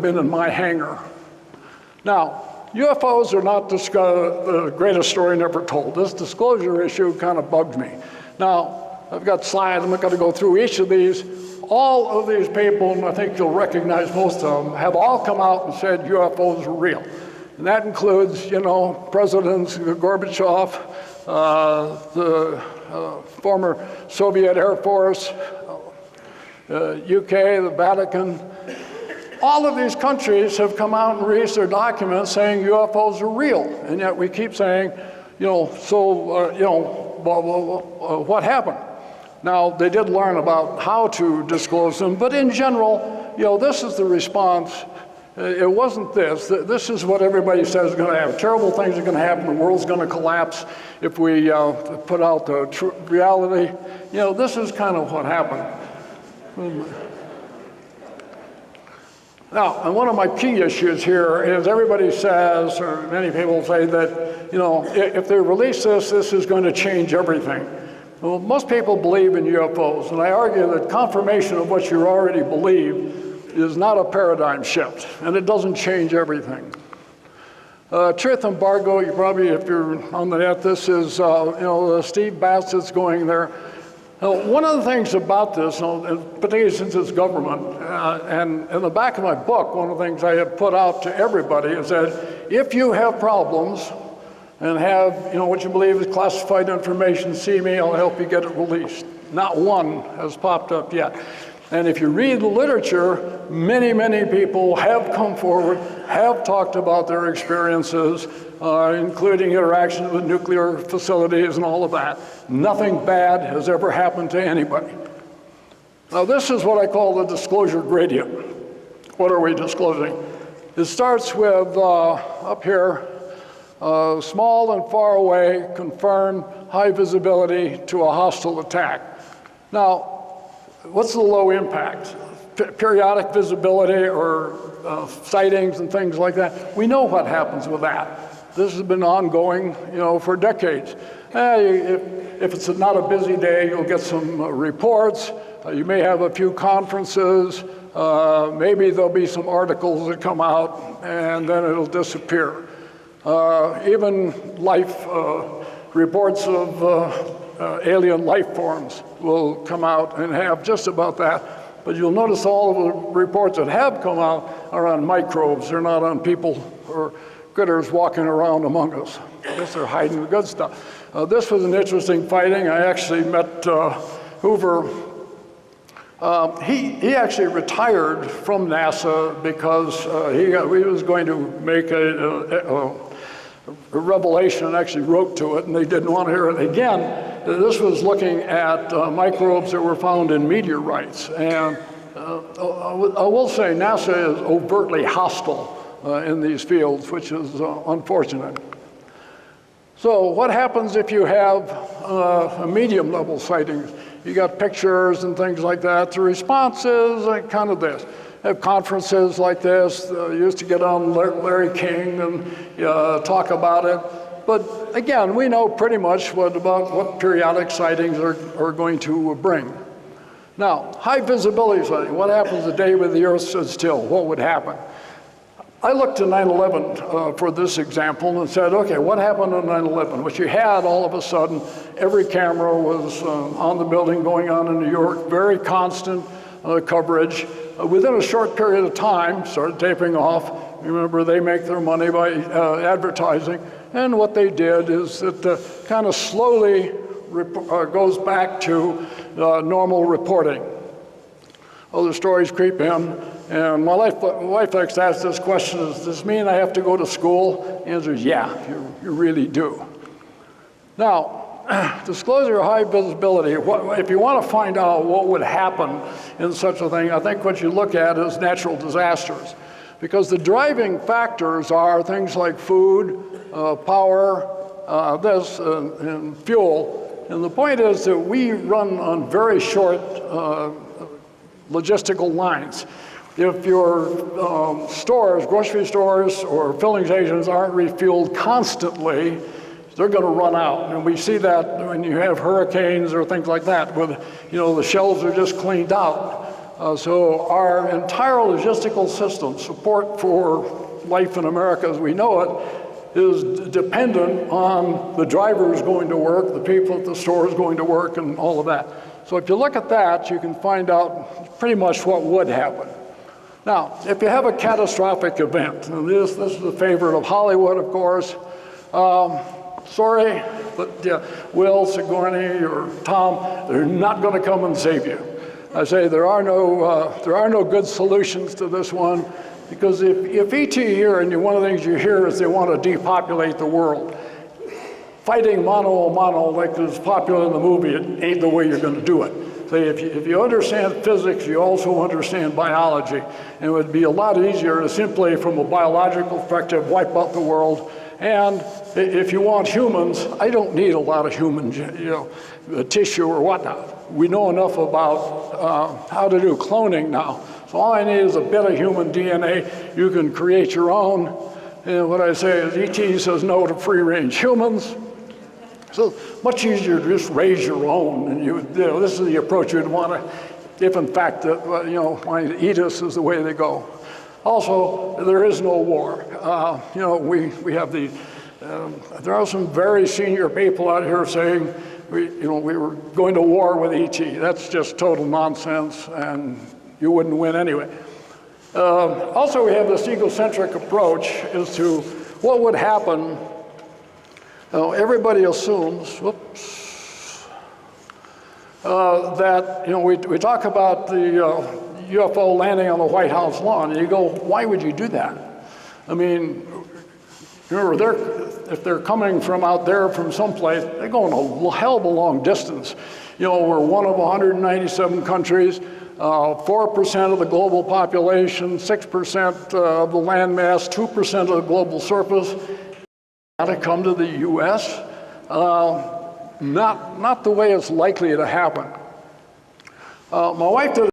have been in my hangar. Now, UFOs are not the greatest story never told. This disclosure issue kind of bugged me. Now, I've got slides, I'm not going to go through each of these. All of these people, and I think you'll recognize most of them, have all come out and said UFOs are real. And that includes, Presidents Gorbachev, the former Soviet Air Force, UK, the Vatican. All of these countries have come out and released their documents saying UFOs are real. And yet we keep saying, what happened? Now, they did learn about how to disclose them, but in general, this is the response. It wasn't this. This is what everybody says is going to happen. Terrible things are going to happen. The world's going to collapse if we put out the reality. This is kind of what happened. Now, and one of my key issues here is everybody says, or many people say that, if they release this is going to change everything. Well, most people believe in UFOs, and I argue that confirmation of what you already believe is not a paradigm shift, and it doesn't change everything. Truth embargo, you probably, if you're on the net, this is, Steve Bassett's going there. One of the things about this, particularly since it's government, and in the back of my book, one of the things I have put out to everybody is that if you have problems and have, what you believe is classified information, see me, I'll help you get it released. Not one has popped up yet. And if you read the literature, many, many people have come forward, have talked about their experiences, including interactions with nuclear facilities and all of that. Nothing bad has ever happened to anybody. Now, this is what I call the disclosure gradient. What are we disclosing? It starts with, up here, small and far away, confirmed, high visibility to a hostile attack. Now, what's the low impact? Periodic visibility or sightings and things like that. We know what happens with that. This has been ongoing, for decades. If it's not a busy day, you'll get some reports. You may have a few conferences. Maybe there'll be some articles that come out, and then it'll disappear. Even life reports of alien life forms will come out and have just about that. But you'll notice all of the reports that have come out are on microbes. They're not on people or critters walking around among us. I guess they're hiding the good stuff. This was an interesting finding. I actually met Hoover. He actually retired from NASA because he was going to make a revelation and actually wrote to it, and they didn't want to hear it again. This was looking at microbes that were found in meteorites. And I will say NASA is overtly hostile in these fields, which is unfortunate. So what happens if you have a medium level sightings? You got pictures and things like that. The response is kind of this. Have conferences like this. Used to get on Larry King and talk about it. But again, we know pretty much about what periodic sightings are going to bring. Now, high visibility sighting. What happens the day when the Earth stood still? What would happen? I looked to 9/11 for this example and said, okay, what happened on 9/11? What you had all of a sudden, every camera was on the building going on in New York, very constant coverage. Within a short period of time, started tapering off. Remember, they make their money by advertising. And what they did is it kind of slowly goes back to normal reporting. Other stories creep in. And my wife likes to ask this question, does this mean I have to go to school? The answer is yeah, you really do. Now, disclosure of high visibility, if you want to find out what would happen in such a thing, I think what you look at is natural disasters. Because the driving factors are things like food, power, and fuel. And the point is that we run on very short logistical lines. If your stores, grocery stores or filling stations aren't refueled constantly, they're going to run out. And we see that when you have hurricanes or things like that, where the shelves are just cleaned out. So our entire logistical system, support for life in America as we know it, is dependent on the drivers going to work, the people at the stores going to work, and all of that. So if you look at that, you can find out pretty much what would happen. Now, if you have a catastrophic event, and this is a favorite of Hollywood, of course. Sorry, but Will, Sigourney, or Tom, they're not going to come and save you. I say there are no good solutions to this one, because if ET here, and one of the things you hear is they want to depopulate the world. Fighting mano a mano, like is popular in the movie, it ain't the way you're going to do it. So if you understand physics, you also understand biology. And it would be a lot easier to simply, from a biological perspective, wipe out the world. And if you want humans, I don't need a lot of human tissue or whatnot. We know enough about how to do cloning now. So all I need is a bit of human DNA. You can create your own. And what I say is ET says no to free-range humans. So much easier to just raise your own, and this is the approach you'd want to, if in fact wanting to eat us is the way they go. Also, there is no war. We have there are some very senior people out here saying we were going to war with ET. That's just total nonsense, and you wouldn't win anyway. Also, we have this egocentric approach as to what would happen. Everybody assumes, that we talk about the UFO landing on the White House lawn, and you go, why would you do that? I mean, remember, if they're coming from out there from someplace, they're going a hell of a long distance. We're one of 197 countries, 4% of the global population, 6% of the landmass, 2% of the global surface. To come to the U.S., not the way it's likely to happen. My wife did